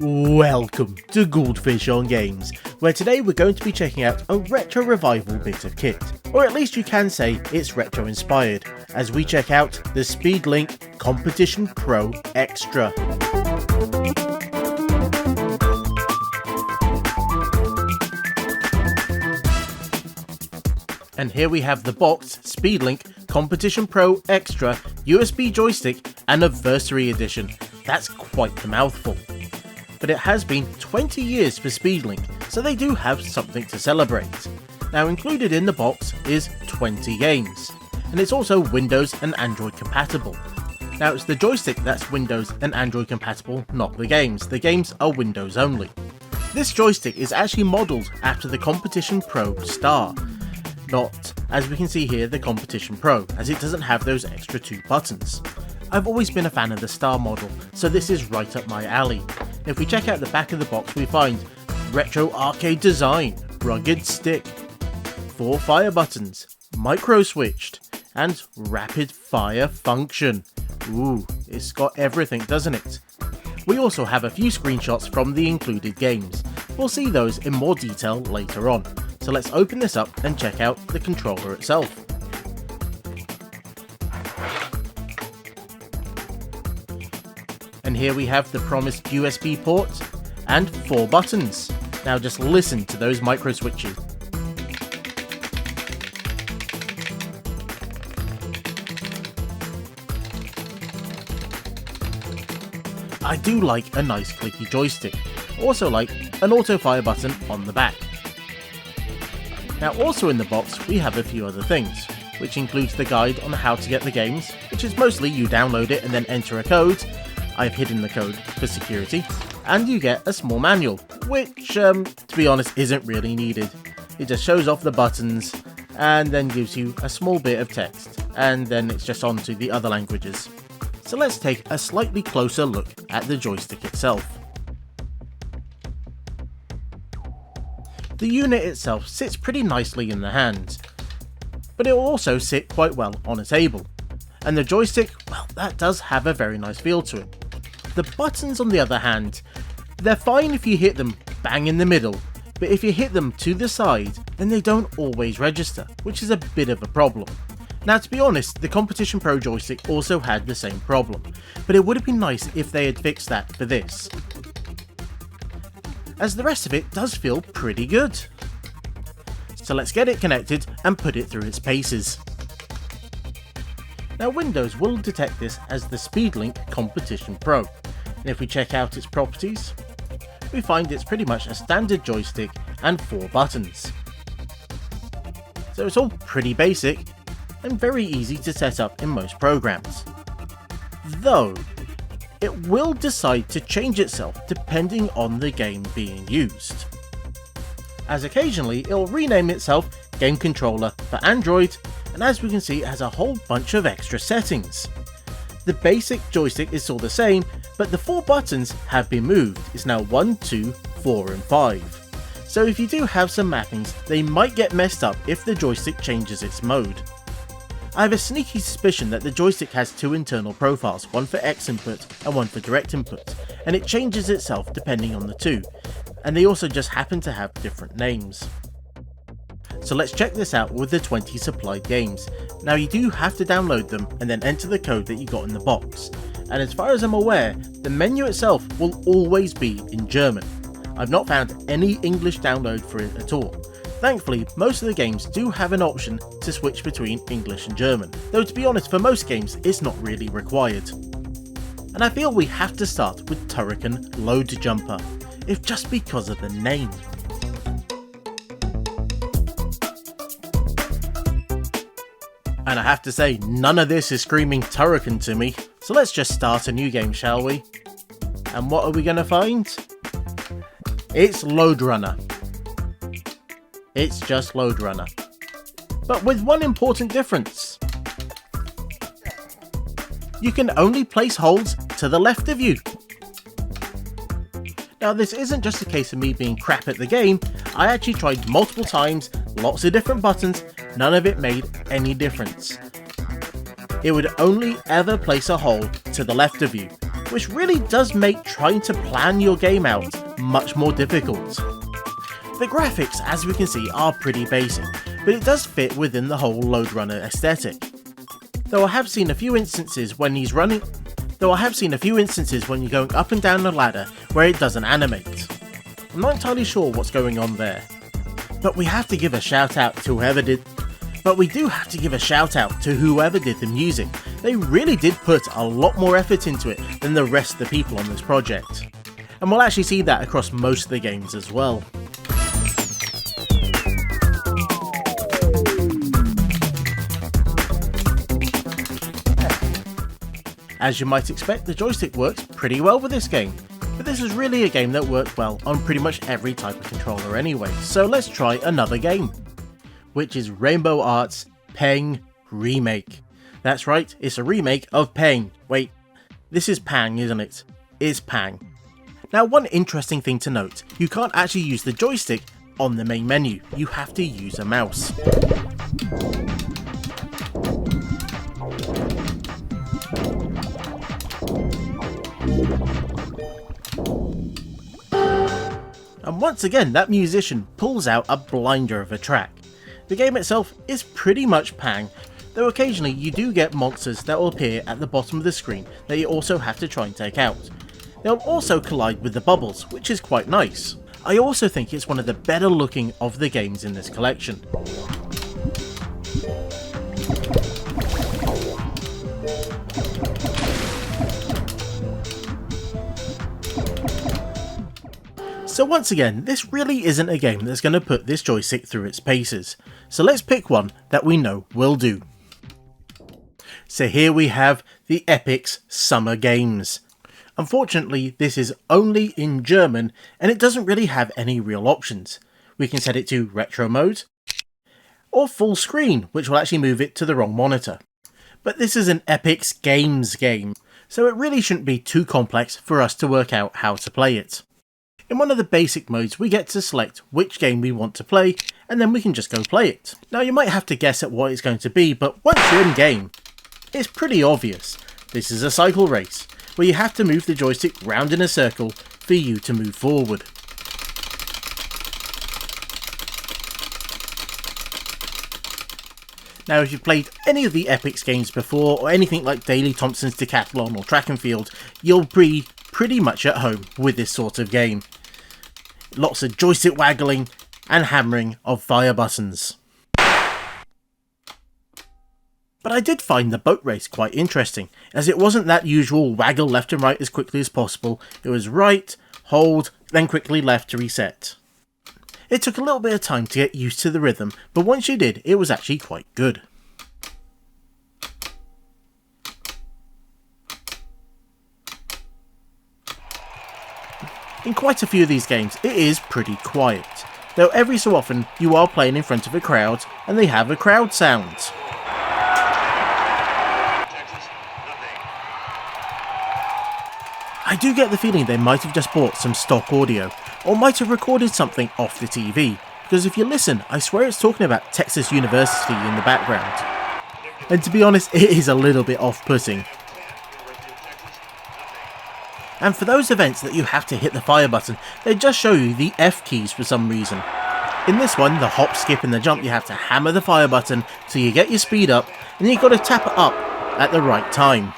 Welcome to Goldfish on Games, where today we're going to be checking out a retro revival bit of kit, or at least you can say it's retro inspired, as we check out the Speedlink Competition Pro Extra. And here we have the boxed Speedlink Competition Pro Extra USB joystick Anniversary Edition. That's quite the mouthful. But it has been 20 years for Speedlink, so they do have something to celebrate. Now included in the box is 20 games, and it's also Windows and Android compatible. Now it's the joystick that's Windows and Android compatible, not the games. The games are Windows only. This joystick is actually modelled after the Competition Pro Star, not, as we can see here, the Competition Pro, as it doesn't have those extra 2 buttons. I've always been a fan of the Star model, so this is right up my alley. If we check out the back of the box, we find retro arcade design, rugged stick, 4 fire buttons, micro switched, and rapid fire function. Ooh, it's got everything, doesn't it? We also have a few screenshots from the included games. We'll see those in more detail later on. So let's open this up and check out the controller itself. And here we have the promised USB port and 4 buttons. Now just listen to those micro switches. I do like a nice clicky joystick. Also like an auto fire button on the back. Now also in the box we have a few other things, which includes the guide on how to get the games, which is mostly you download it and then enter a code. I've hidden the code for security, and you get a small manual, which to be honest isn't really needed. It just shows off the buttons and then gives you a small bit of text, and then it's just on to the other languages. So let's take a slightly closer look at the joystick itself. The unit itself sits pretty nicely in the hand, but it will also sit quite well on a table. And the joystick, well, that does have a very nice feel to it. The buttons on the other hand, they're fine if you hit them bang in the middle, but if you hit them to the side, then they don't always register, which is a bit of a problem. Now to be honest, the Competition Pro joystick also had the same problem, but it would have been nice if they had fixed that for this, as the rest of it does feel pretty good. So let's get it connected and put it through its paces. Now Windows will detect this as the Speedlink Competition Pro, and if we check out its properties, we find it's pretty much a standard joystick and 4 buttons. So it's all pretty basic and very easy to set up in most programs. Though, it will decide to change itself depending on the game being used, as occasionally it will rename itself Game Controller for Android, and as we can see it has a whole bunch of extra settings. The basic joystick is still the same, but the 4 buttons have been moved. It's now 1, 2, 4 and 5. So if you do have some mappings, they might get messed up if the joystick changes its mode. I have a sneaky suspicion that the joystick has 2 internal profiles, one for X input and one for direct input, and it changes itself depending on the 2, and they also just happen to have different names. So let's check this out with the 20 supplied games. Now you do have to download them and then enter the code that you got in the box, and as far as I'm aware, the menu itself will always be in German. I've not found any English download for it at all. Thankfully, most of the games do have an option to switch between English and German, though to be honest, for most games it's not really required. And I feel we have to start with Turrican LoadRunner, if just because of the name. And I have to say, none of this is screaming Turrican to me, so let's just start a new game, shall we? And what are we going to find? It's LoadRunner. It's just LoadRunner, but with one important difference. You can only place holds to the left of you. Now this isn't just a case of me being crap at the game, I actually tried multiple times, lots of different buttons, none of it made any difference. It would only ever place a hold to the left of you, which really does make trying to plan your game out much more difficult. The graphics, as we can see, are pretty basic, but it does fit within the whole LoadRunner aesthetic. Though I have seen a few instances when you're going up and down the ladder where it doesn't animate. I'm not entirely sure what's going on there. But we do have to give a shout out to whoever did the music. They really did put a lot more effort into it than the rest of the people on this project. And we'll actually see that across most of the games as well. As you might expect, the joystick works pretty well with this game, but this is really a game that worked well on pretty much every type of controller anyway, so let's try another game, which is Rainbow Arts Peng Remake. That's right, it's a remake of Peng. Wait, this is Pang, isn't it? It's Pang. Now, one interesting thing to note, you can't actually use the joystick on the main menu, you have to use a mouse. And once again, that musician pulls out a blinder of a track. The game itself is pretty much Pang, though occasionally you do get monsters that will appear at the bottom of the screen that you also have to try and take out. They'll also collide with the bubbles, which is quite nice. I also think it's one of the better looking of the games in this collection. So once again, this really isn't a game that's going to put this joystick through its paces, so let's pick one that we know will do. So here we have the Epic's Summer Games. Unfortunately, this is only in German and it doesn't really have any real options. We can set it to retro mode or full screen, which will actually move it to the wrong monitor. But this is an Epic's Games game, so it really shouldn't be too complex for us to work out how to play it. In one of the basic modes, we get to select which game we want to play, and then we can just go play it. Now, you might have to guess at what it's going to be, but once you're in game, it's pretty obvious. This is a cycle race, where you have to move the joystick round in a circle for you to move forward. Now, if you've played any of the Epic's games before, or anything like Daley Thompson's Decathlon or Track and Field, you'll be pretty much at home with this sort of game. Lots of joystick waggling and hammering of fire buttons. But I did find the boat race quite interesting, as it wasn't that usual waggle left and right as quickly as possible. It was right, hold, then quickly left to reset. It took a little bit of time to get used to the rhythm, but once you did, it was actually quite good. In quite a few of these games, it is pretty quiet, though every so often you are playing in front of a crowd and they have a crowd sound. I do get the feeling they might have just bought some stock audio, or might have recorded something off the TV, because if you listen, I swear it's talking about Texas University in the background. And to be honest, it is a little bit off-putting. And for those events that you have to hit the fire button, they just show you the F keys for some reason. In this one, the hop, skip and the jump, you have to hammer the fire button till you get your speed up, and then you've got to tap it up at the right time.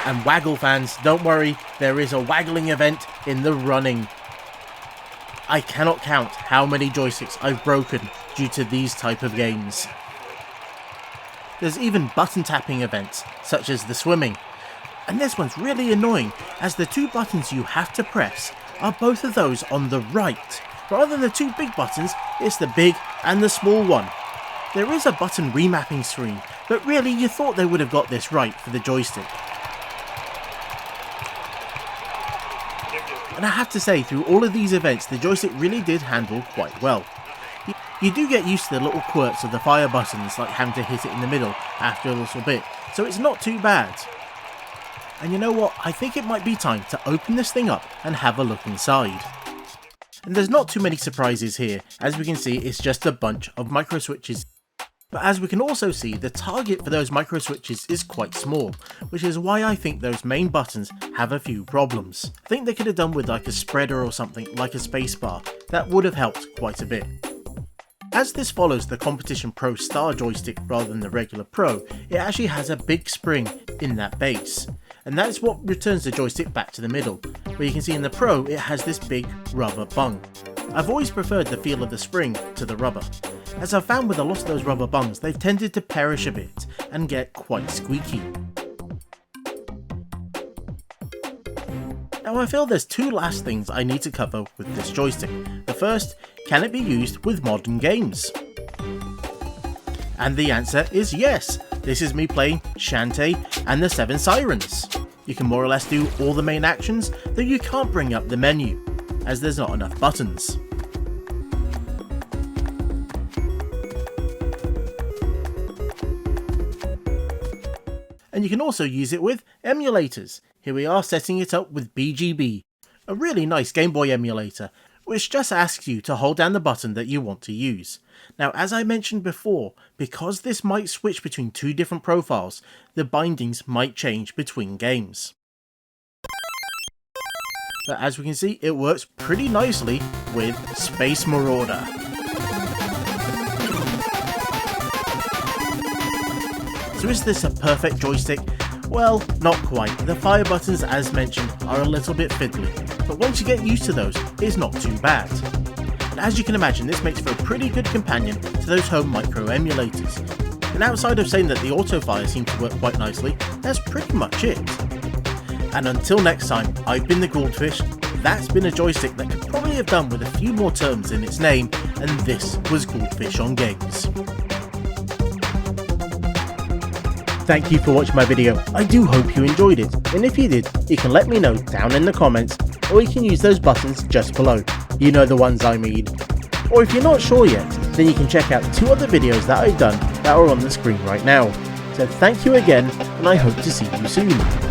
And waggle fans, don't worry, there is a waggling event in the running. I cannot count how many joysticks I've broken due to these type of games. There's even button tapping events, such as the swimming. And this one's really annoying, as the two buttons you have to press are both of those on the right. Rather than the two big buttons, it's the big and the small one. There is a button remapping screen, but really you thought they would have got this right for the joystick. And I have to say, through all of these events, the joystick really did handle quite well. You do get used to the little quirks of the fire buttons, like having to hit it in the middle after a little bit, so it's not too bad. And you know what, I think it might be time to open this thing up and have a look inside. And there's not too many surprises here, as we can see it's just a bunch of micro switches. But as we can also see, the target for those micro switches is quite small, which is why I think those main buttons have a few problems. I think they could have done with like a spreader or something like a spacebar. That would have helped quite a bit. As this follows the Competition Pro Star joystick rather than the regular Pro, it actually has a big spring in that base. And that's what returns the joystick back to the middle, where you can see in the Pro it has this big rubber bung. I've always preferred the feel of the spring to the rubber, as I've found with a lot of those rubber bungs they've tended to perish a bit and get quite squeaky. Now I feel there's two last things I need to cover with this joystick. The first, can it be used with modern games? And the answer is yes. This is me playing Shantae and the Seven Sirens. You can more or less do all the main actions, though you can't bring up the menu, as there's not enough buttons. And you can also use it with emulators. Here we are setting it up with BGB, a really nice Game Boy emulator, which just asks you to hold down the button that you want to use. Now, as I mentioned before, because this might switch between two different profiles, the bindings might change between games. But as we can see, it works pretty nicely with Space Marauder. So is this a perfect joystick? Well, not quite. The fire buttons, as mentioned, are a little bit fiddly, but once you get used to those, it's not too bad. And as you can imagine, this makes for a pretty good companion to those home micro emulators. And outside of saying that the auto fire seems to work quite nicely, that's pretty much it. And until next time, I've been the Goldfish. That's been a joystick that could probably have done with a few more terms in its name, and this was Goldfish on Games. Thank you for watching my video. I do hope you enjoyed it, and if you did, you can let me know down in the comments, or you can use those buttons just below. You know the ones I mean. Or if you're not sure yet, then you can check out 2 other videos that I've done that are on the screen right now. So thank you again, and I hope to see you soon.